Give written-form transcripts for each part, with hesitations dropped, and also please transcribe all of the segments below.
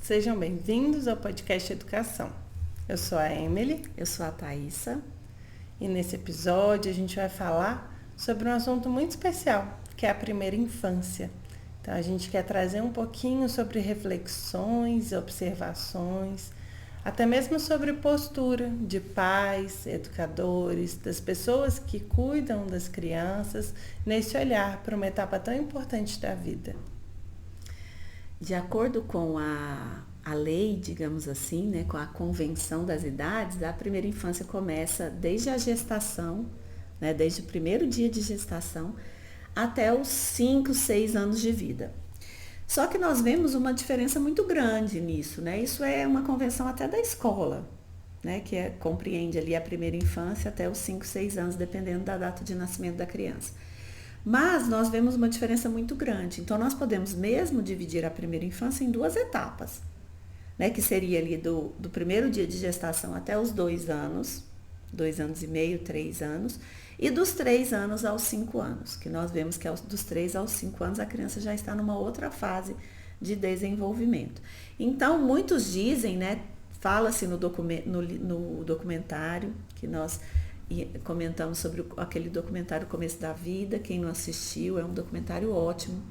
Sejam bem-vindos ao podcast Educação. Eu sou a Emily. Eu sou a Thaísa. E nesse episódio a gente vai falar sobre um assunto muito especial, que é a primeira infância. Então a gente quer trazer um pouquinho sobre reflexões, observações, até mesmo sobre postura de pais, educadores, das pessoas que cuidam das crianças, nesse olhar para uma etapa tão importante da vida. De acordo com a lei, digamos assim, né, com a convenção das idades, a primeira infância começa desde a gestação, né, desde o primeiro dia de gestação, até os 5, 6 anos de vida. Só que nós vemos uma diferença muito grande nisso, né? Isso é uma convenção até da escola, né, que compreende ali a primeira infância até os 5, 6 anos, dependendo da data de nascimento da criança. Mas nós vemos uma diferença muito grande. Então, nós podemos mesmo dividir a primeira infância em 2 etapas, né? Que seria ali do primeiro dia de gestação até os 2 anos, 2 anos e meio, 3 anos, e dos 3 anos aos 5 anos, que nós vemos que dos 3 aos 5 anos a criança já está numa outra fase de desenvolvimento. Então, muitos dizem, né? Fala-se no documentário que nós comentamos sobre aquele documentário Começo da Vida. Quem não assistiu, é um documentário ótimo,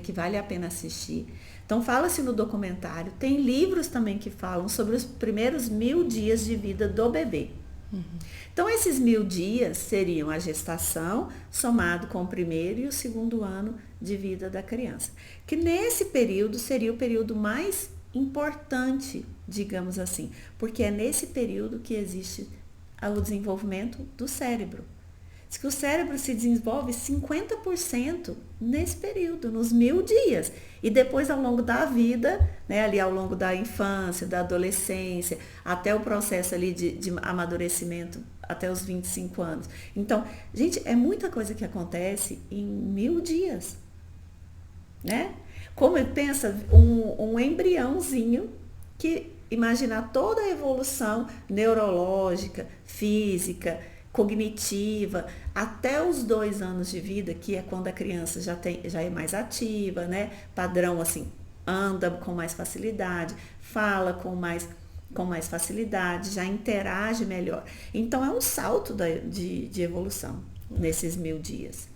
que vale a pena assistir. Então fala-se no documentário, tem livros também que falam sobre os primeiros 1000 dias de vida do bebê. Então esses 1000 dias seriam a gestação, somado com o primeiro e o segundo ano de vida da criança. Que nesse período seria o período mais importante, digamos assim, porque é nesse período que existe o desenvolvimento do cérebro. Diz que o cérebro se desenvolve 50% nesse período, nos 1000 dias. E depois, ao longo da vida, né, ali ao longo da infância, da adolescência, até o processo ali de amadurecimento, até os 25 anos. Então, gente, é muita coisa que acontece em 1000 dias. Né? Como pensa um embriãozinho que imaginar toda a evolução neurológica, física, cognitiva, até os 2 anos de vida, que é quando a criança já é mais ativa, né? Padrão assim, anda com mais facilidade, fala com mais facilidade, já interage melhor. Então é um salto de evolução nesses 1000 dias.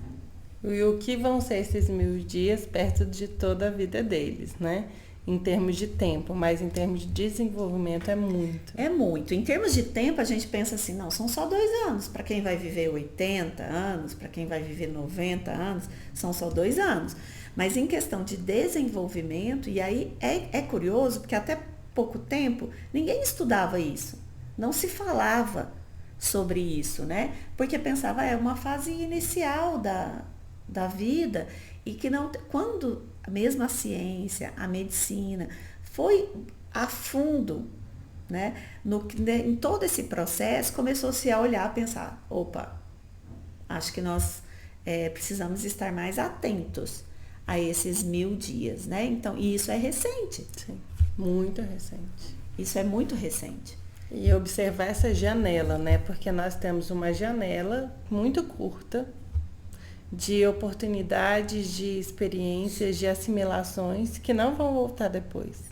E o que vão ser esses 1000 dias perto de toda a vida deles, né? Em termos de tempo, mas em termos de desenvolvimento é muito. É muito. Em termos de tempo, a gente pensa assim, não, são só 2 anos. Para quem vai viver 80 anos, para quem vai viver 90 anos, são só 2 anos. Mas em questão de desenvolvimento, e aí é curioso, porque até pouco tempo ninguém estudava isso. Não se falava sobre isso, né? Porque pensava, é uma fase inicial da vida, e que não, quando mesmo a ciência, a medicina foi a fundo, né, em todo esse processo, começou-se a olhar, a pensar, opa, acho que nós precisamos estar mais atentos a esses 1000 dias, né? Então, e isso é recente. Sim, muito recente. Isso é muito recente. E observar essa janela, né? Porque nós temos uma janela muito curta de oportunidades, de experiências, de assimilações que não vão voltar depois.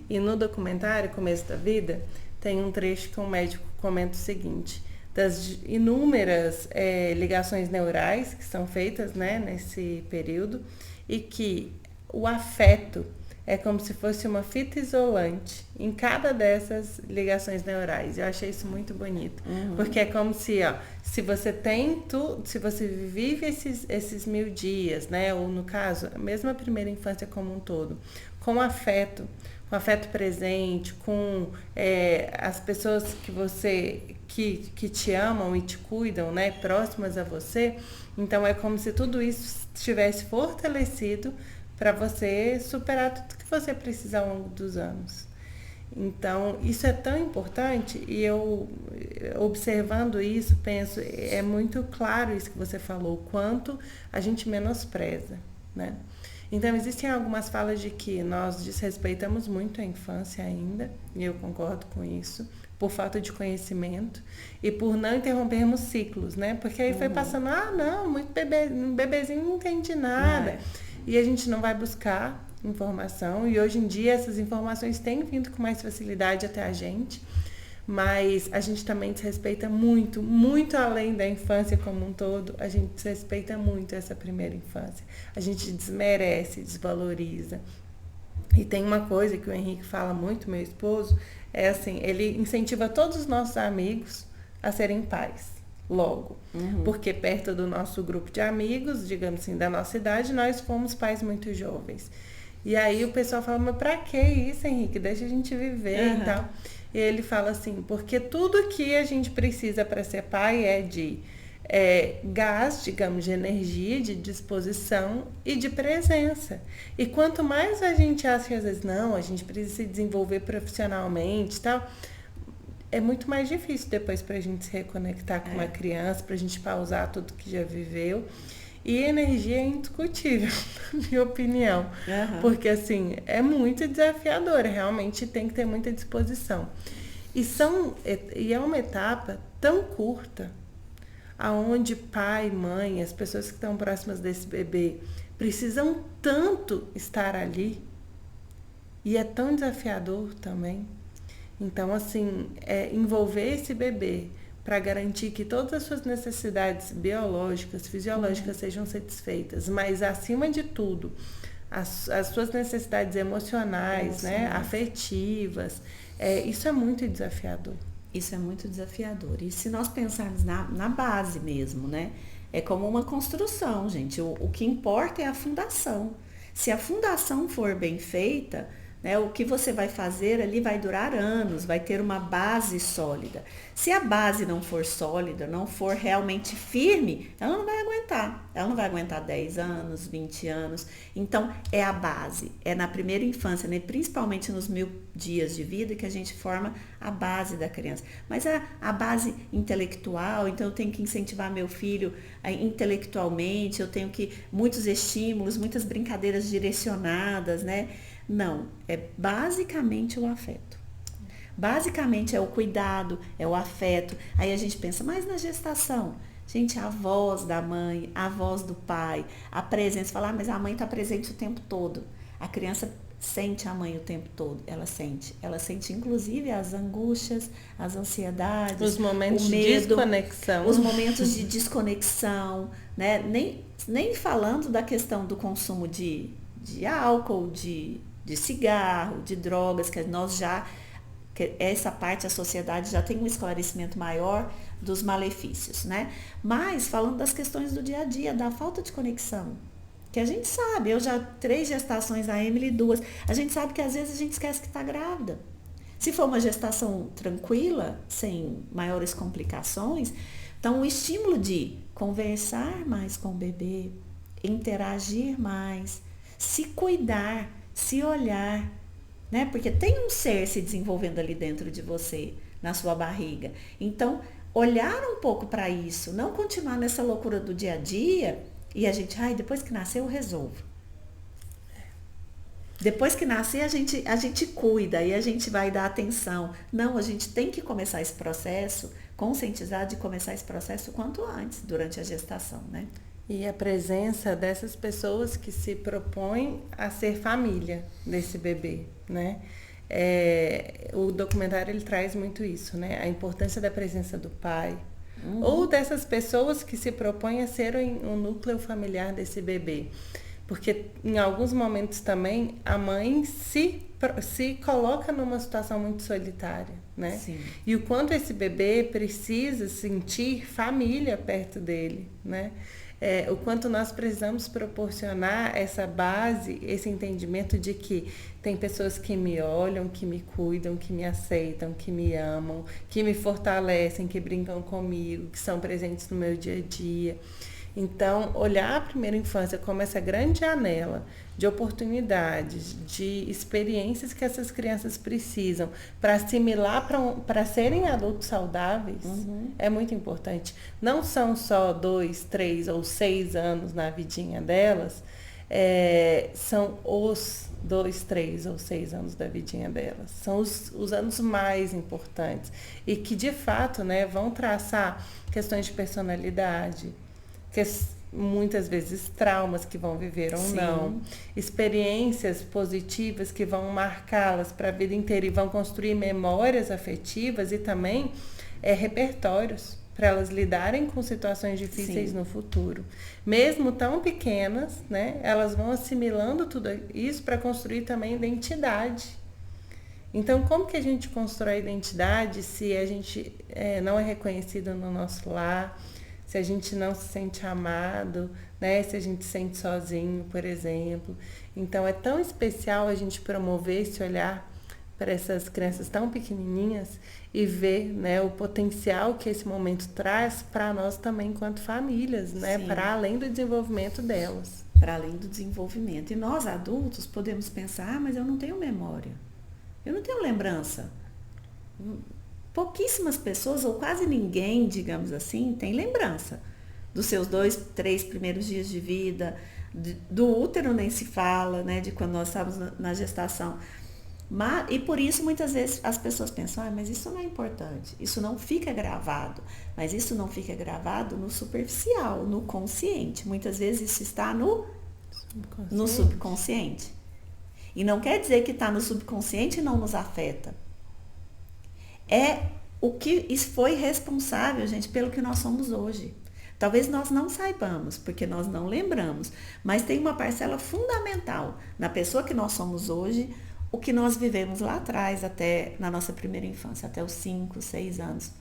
E no documentário Começo da Vida, tem um trecho que um médico comenta o seguinte: das inúmeras ligações neurais que são feitas, né, nesse período, e que o afeto é como se fosse uma fita isolante em cada dessas ligações neurais. Eu achei isso muito bonito. Porque é como se, se você se você vive esses 1000 dias, né? Ou no caso, mesmo a primeira infância como um todo, com afeto presente, com as pessoas que te amam e te cuidam, né? Próximas a você. Então é como se tudo isso estivesse fortalecido para você superar tudo que você precisa ao longo dos anos. Então, isso é tão importante, e eu, observando isso, penso, é muito claro isso que você falou, o quanto a gente menospreza, né? Então, existem algumas falas de que nós desrespeitamos muito a infância ainda, e eu concordo com isso, por falta de conhecimento e por não interrompermos ciclos, né? Porque aí foi passando, muito bebezinho não entende nada. E a gente não vai buscar informação, e hoje em dia essas informações têm vindo com mais facilidade até a gente, mas a gente também desrespeita muito, muito além da infância como um todo, a gente desrespeita muito essa primeira infância. A gente desmerece, desvaloriza. E tem uma coisa que o Henrique fala muito, meu esposo, é assim, ele incentiva todos os nossos amigos a serem pais, logo. Porque perto do nosso grupo de amigos, digamos assim, da nossa idade, nós fomos pais muito jovens. E aí o pessoal fala, mas pra que isso, Henrique? Deixa a gente viver e tal. E ele fala assim, porque tudo que a gente precisa para ser pai é de gás, digamos, de energia, de disposição e de presença. E quanto mais a gente acha que às vezes não, a gente precisa se desenvolver profissionalmente e tal, é muito mais difícil depois para a gente se reconectar com uma criança, para a gente pausar tudo que já viveu. E energia é indiscutível, na minha opinião. Porque, assim, é muito desafiador. Realmente tem que ter muita disposição. E é uma etapa tão curta, aonde pai, mãe, as pessoas que estão próximas desse bebê, precisam tanto estar ali. E é tão desafiador também. Então, assim, envolver esse bebê para garantir que todas as suas necessidades biológicas, fisiológicas sejam satisfeitas, mas acima de tudo, as suas necessidades emocionais, né, afetivas, isso é muito desafiador. Isso é muito desafiador. E se nós pensarmos na base mesmo, né, é como uma construção, gente. O que importa é a fundação. Se a fundação for bem feita, né, o que você vai fazer ali vai durar anos, vai ter uma base sólida. Se a base não for sólida, não for realmente firme, ela não vai aguentar. Ela não vai aguentar 10 anos, 20 anos. Então, é a base. É na primeira infância, né, principalmente nos 1000 dias de vida, que a gente forma a base da criança. Mas a base intelectual, então eu tenho que incentivar meu filho intelectualmente, eu tenho que muitos estímulos, muitas brincadeiras direcionadas, né? Não, é basicamente o afeto. Basicamente é o cuidado, é o afeto. Aí a gente pensa, mas na gestação? Gente, a voz da mãe, a voz do pai, a presença. Falar, mas a mãe está presente o tempo todo. A criança sente a mãe o tempo todo. Ela sente inclusive as angústias, as ansiedades, os momentos o medo, de desconexão. Os momentos de desconexão, né? Nem falando da questão do consumo de álcool, de cigarro, de drogas, que essa parte a sociedade já tem um esclarecimento maior dos malefícios, né? Mas falando das questões do dia a dia, da falta de conexão, que a gente sabe, eu já 3 gestações, a Emily 2, a gente sabe que às vezes a gente esquece que está grávida. Se for uma gestação tranquila, sem maiores complicações, então o estímulo de conversar mais com o bebê, interagir mais, se cuidar, se olhar, né? Porque tem um ser se desenvolvendo ali dentro de você, na sua barriga. Então, olhar um pouco para isso, não continuar nessa loucura do dia a dia e a gente, depois que nascer eu resolvo. Depois que nascer a gente cuida e a gente vai dar atenção. Não, a gente tem que começar esse processo, conscientizar de começar esse processo o quanto antes, durante a gestação, né? E a presença dessas pessoas que se propõem a ser família desse bebê, né? O documentário ele traz muito isso, né? A importância da presença do pai, ou dessas pessoas que se propõem a ser o núcleo familiar desse bebê. Porque em alguns momentos também a mãe se coloca numa situação muito solitária, né? Sim. E o quanto esse bebê precisa sentir família perto dele, né? O quanto nós precisamos proporcionar essa base, esse entendimento de que tem pessoas que me olham, que me cuidam, que me aceitam, que me amam, que me fortalecem, que brincam comigo, que são presentes no meu dia a dia. Então, olhar a primeira infância como essa grande janela de oportunidades, de experiências que essas crianças precisam para assimilar, para serem adultos saudáveis, é muito importante. Não são só 2, 3 ou 6 anos na vidinha delas, são os 2, 3 ou 6 anos da vidinha delas. São os anos mais importantes e que, de fato, né, vão traçar questões de personalidade, muitas vezes traumas que vão viver ou Sim. não, experiências positivas que vão marcá-las para a vida inteira e vão construir memórias afetivas e também repertórios para elas lidarem com situações difíceis Sim. no futuro. Mesmo tão pequenas, né, elas vão assimilando tudo isso para construir também identidade. Então, como que a gente constrói identidade se a gente não é reconhecido no nosso lar, se a gente não se sente amado, né? Se a gente se sente sozinho, por exemplo. Então, é tão especial a gente promover esse olhar para essas crianças tão pequenininhas e ver, né, o potencial que esse momento traz para nós também enquanto famílias, né? Para além do desenvolvimento delas. Para além do desenvolvimento. E nós, adultos, podemos pensar, mas eu não tenho memória. Eu não tenho lembrança. Pouquíssimas pessoas, ou quase ninguém, digamos assim, tem lembrança dos seus 2, 3 primeiros dias de vida, do útero nem se fala, né, de quando nós estávamos na gestação. E por isso, muitas vezes, as pessoas pensam, mas isso não é importante, isso não fica gravado. Mas isso não fica gravado no superficial, no consciente. Muitas vezes isso está no subconsciente. E não quer dizer que está no subconsciente e não nos afeta. É o que foi responsável, gente, pelo que nós somos hoje. Talvez nós não saibamos, porque nós não lembramos, mas tem uma parcela fundamental na pessoa que nós somos hoje, o que nós vivemos lá atrás, até na nossa primeira infância, até os 5, 6 anos.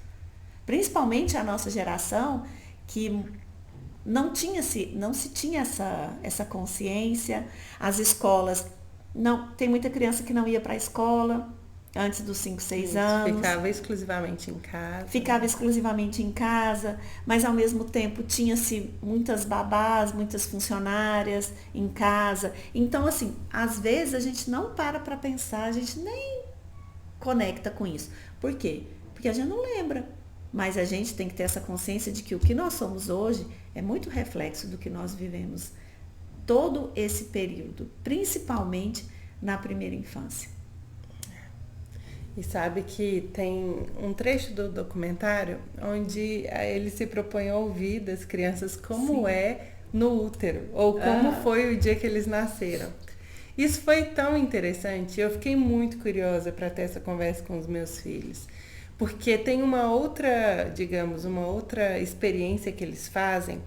Principalmente a nossa geração, que não se tinha essa consciência, as escolas, tem muita criança que não ia para a escola antes dos 5, 6 anos. Ficava exclusivamente em casa. Ficava exclusivamente em casa, mas ao mesmo tempo tinha-se muitas babás, muitas funcionárias em casa. Então, assim, às vezes a gente não para pensar, a gente nem conecta com isso. Por quê? Porque a gente não lembra. Mas a gente tem que ter essa consciência de que o que nós somos hoje é muito reflexo do que nós vivemos todo esse período, principalmente na primeira infância. E sabe que tem um trecho do documentário onde ele se propõe a ouvir das crianças como é no útero, ou como foi o dia que eles nasceram. Isso foi tão interessante, eu fiquei muito curiosa para ter essa conversa com os meus filhos, porque tem uma outra experiência que eles fazem,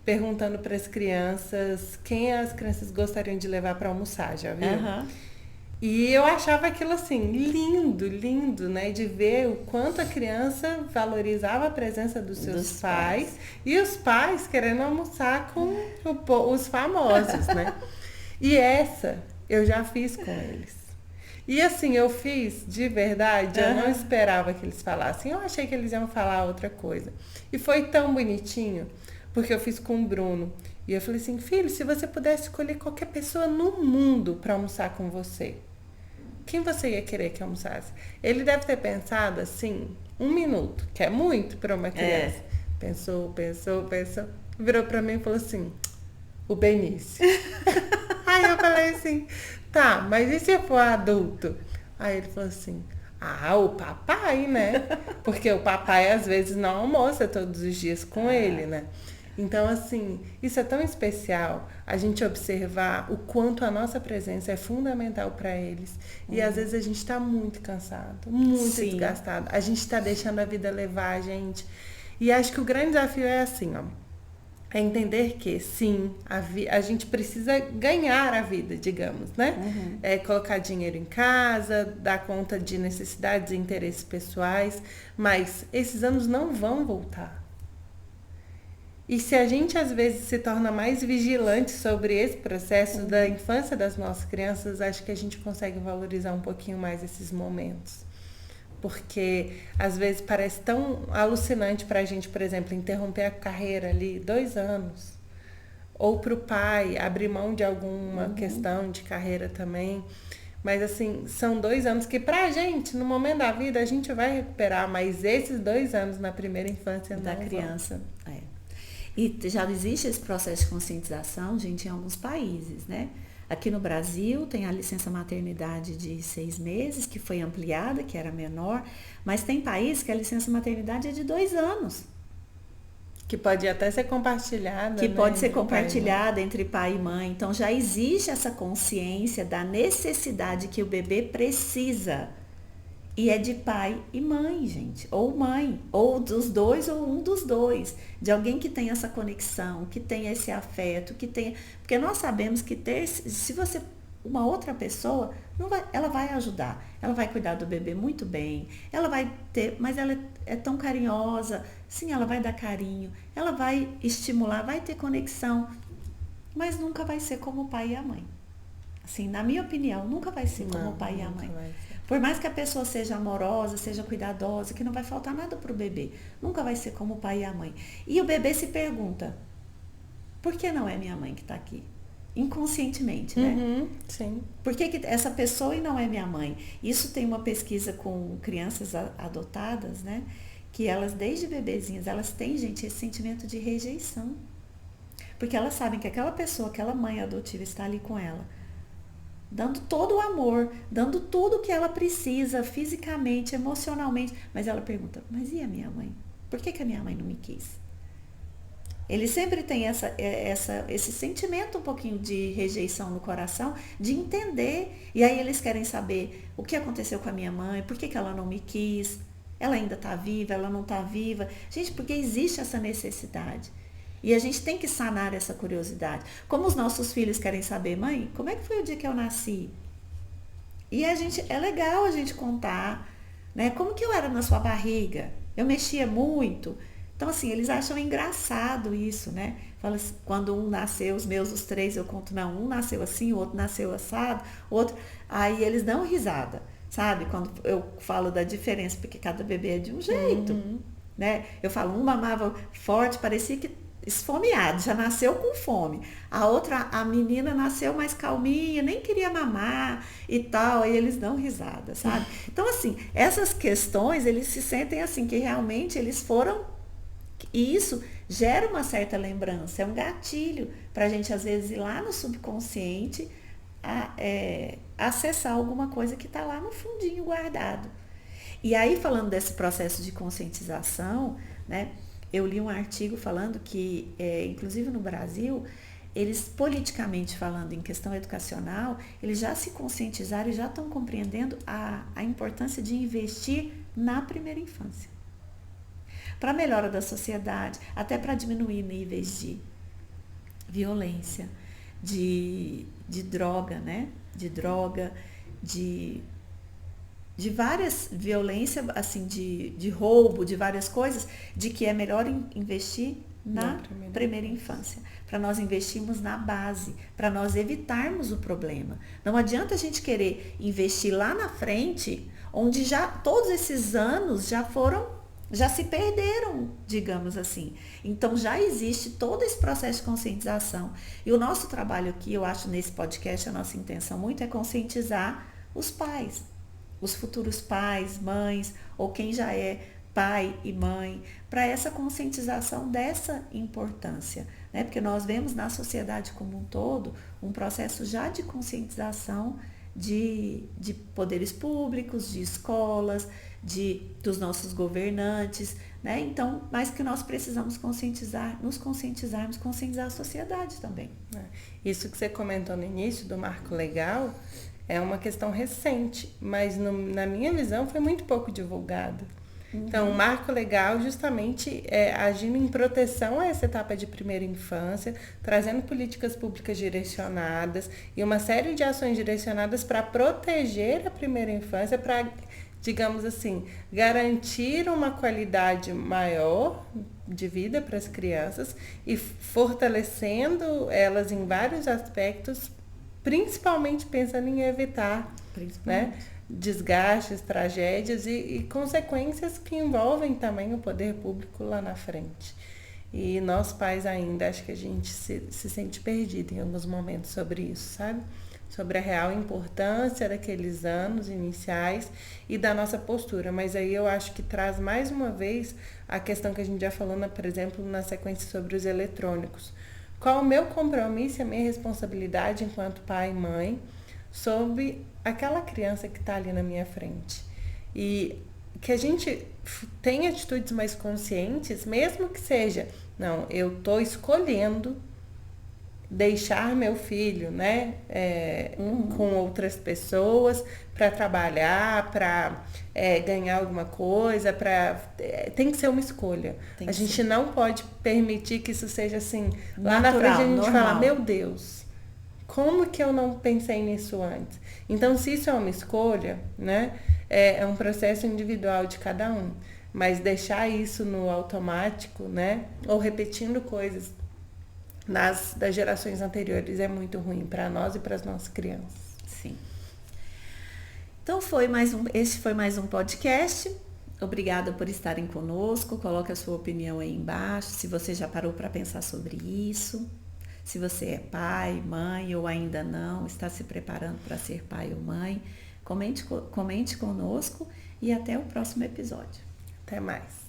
perguntando para as crianças quem as crianças gostariam de levar para almoçar, já viu? E eu achava aquilo assim, lindo, né? De ver o quanto a criança valorizava a presença dos seus pais e os pais querendo almoçar com os famosos, né? E essa eu já fiz com eles. E assim, eu fiz de verdade, eu não esperava que eles falassem, eu achei que eles iam falar outra coisa. E foi tão bonitinho, porque eu fiz com o Bruno. E eu falei assim, filho, se você pudesse escolher qualquer pessoa no mundo para almoçar com você, quem você ia querer que almoçasse? Ele deve ter pensado assim, 1 minuto, que é muito para uma criança. Pensou, virou para mim e falou assim, o Benício. Aí eu falei assim, tá, mas e se for adulto? Aí ele falou assim, o papai, né? Porque o papai às vezes não almoça todos os dias com ele, né? Então, assim, isso é tão especial, a gente observar o quanto a nossa presença é fundamental para eles. E às vezes a gente está muito cansado, muito desgastado. A gente está deixando a vida levar a gente. E acho que o grande desafio é assim, ó. É entender que, sim, a gente precisa ganhar a vida, digamos, né? É colocar dinheiro em casa, dar conta de necessidades e interesses pessoais, mas esses anos não vão voltar. E se a gente, às vezes, se torna mais vigilante sobre esse processo da infância das nossas crianças, acho que a gente consegue valorizar um pouquinho mais esses momentos. Porque, às vezes, parece tão alucinante para a gente, por exemplo, interromper a carreira ali 2 anos. Ou para o pai abrir mão de alguma questão de carreira também. Mas, assim, são 2 anos que, pra gente, no momento da vida, a gente vai recuperar. Mas esses 2 anos na primeira infância da criança, E já existe esse processo de conscientização, gente, em alguns países, né? Aqui no Brasil tem a licença maternidade de 6 meses, que foi ampliada, que era menor, mas tem países que a licença maternidade é de 2 anos. Que pode até ser compartilhada, que né, pode ser entre pai e mãe. compartilhada entre pai e mãe. Então já existe essa consciência da necessidade que o bebê precisa. E é de pai e mãe, gente. Ou mãe, ou dos dois, ou um dos dois. De alguém que tenha essa conexão, que tenha esse afeto, que tenha. Porque nós sabemos que se você. Uma outra pessoa, não vai, ela vai ajudar. Ela vai cuidar do bebê muito bem. Ela vai ter. Mas ela é tão carinhosa. Sim, ela vai dar carinho. Ela vai estimular, vai ter conexão. Mas nunca vai ser como o pai e a mãe. Assim, na minha opinião, nunca vai ser como o pai e a mãe. Por mais que a pessoa seja amorosa, seja cuidadosa, que não vai faltar nada pro bebê. Nunca vai ser como o pai e a mãe. E o bebê se pergunta, por que não é minha mãe que está aqui? Inconscientemente, né? Uhum, sim. Por que essa pessoa e não é minha mãe? Isso tem uma pesquisa com crianças adotadas, né? Que elas, desde bebezinhas, elas têm, gente, esse sentimento de rejeição. Porque elas sabem que aquela pessoa, aquela mãe adotiva está ali com ela, dando todo o amor, dando tudo o que ela precisa, fisicamente, emocionalmente. Mas ela pergunta, mas e a minha mãe? Por que a minha mãe não me quis? Ele sempre tem esse sentimento um pouquinho de rejeição no coração, de entender. E aí eles querem saber o que aconteceu com a minha mãe, por que ela não me quis, ela ainda está viva, ela não está viva. Gente, porque existe essa necessidade. E a gente tem que sanar essa curiosidade. Como os nossos filhos querem saber, mãe, como é que foi o dia que eu nasci? E é legal a gente contar, né? Como que eu era na sua barriga? Eu mexia muito. Então, assim, eles acham engraçado isso, né? Fala assim, quando um nasceu, os três, eu conto, não, um nasceu assim, o outro nasceu assado, o outro... Aí eles dão risada, sabe? Quando eu falo da diferença, porque cada bebê é de um jeito, né? Eu falo, um mamava forte, parecia que esfomeado, já nasceu com fome. A outra, a menina nasceu mais calminha, nem queria mamar e tal, aí eles dão risada, sabe? Então, assim, essas questões, eles se sentem assim, que realmente eles foram. E isso gera uma certa lembrança, é um gatilho para a gente, às vezes, ir lá no subconsciente acessar alguma coisa que está lá no fundinho guardado. E aí, falando desse processo de conscientização, né, eu li um artigo falando que, inclusive no Brasil, eles, politicamente falando, em questão educacional, eles já se conscientizaram e já estão compreendendo a importância de investir na primeira infância. Para a melhora da sociedade, até para diminuir níveis de violência, de droga, né? De droga, de várias violências, assim, de roubo, de várias coisas, de que é melhor investir na primeira infância. Para nós investirmos na base, para nós evitarmos o problema. Não adianta a gente querer investir lá na frente, onde já todos esses anos já se perderam, digamos assim. Então, já existe todo esse processo de conscientização. E o nosso trabalho aqui, eu acho, nesse podcast, a nossa intenção muito é conscientizar os pais, os futuros pais, mães, ou quem já é pai e mãe, para essa conscientização dessa importância, né? Porque nós vemos na sociedade como um todo um processo já de conscientização de poderes públicos, de escolas, dos nossos governantes, né? Então, mas que nós precisamos nos conscientizarmos, conscientizar a sociedade também. Isso que você comentou no início do marco legal é uma questão recente, mas na minha visão foi muito pouco divulgado. Então, o marco legal justamente agindo em proteção a essa etapa de primeira infância, trazendo políticas públicas direcionadas e uma série de ações direcionadas para proteger a primeira infância, para, digamos assim, garantir uma qualidade maior de vida para as crianças e fortalecendo elas em vários aspectos, principalmente pensando em evitar, né, desgastes, tragédias e consequências que envolvem também o poder público lá na frente. E nós pais ainda, acho que a gente se sente perdido em alguns momentos sobre isso, sabe? Sobre a real importância daqueles anos iniciais e da nossa postura. Mas aí eu acho que traz mais uma vez a questão que a gente já falou, por exemplo, na sequência sobre os eletrônicos. Qual o meu compromisso e a minha responsabilidade enquanto pai e mãe sobre aquela criança que está ali na minha frente? E que a gente tenha atitudes mais conscientes, mesmo que seja, não, eu estou escolhendo deixar meu filho, né, com outras pessoas para trabalhar, para ganhar alguma coisa, tem que ser uma escolha. A gente não pode permitir que isso seja assim, lá na frente a gente fala, meu Deus, como que eu não pensei nisso antes? Então, se isso é uma escolha, né, é um processo individual de cada um, mas deixar isso no automático, né, ou repetindo coisas das gerações anteriores é muito ruim para nós e para as nossas crianças. Sim. Então esse foi mais um podcast. Obrigada por estarem conosco. Coloque a sua opinião aí embaixo, se você já parou para pensar sobre isso. Se você é pai, mãe ou ainda não, está se preparando para ser pai ou mãe, comente conosco e até o próximo episódio. Até mais.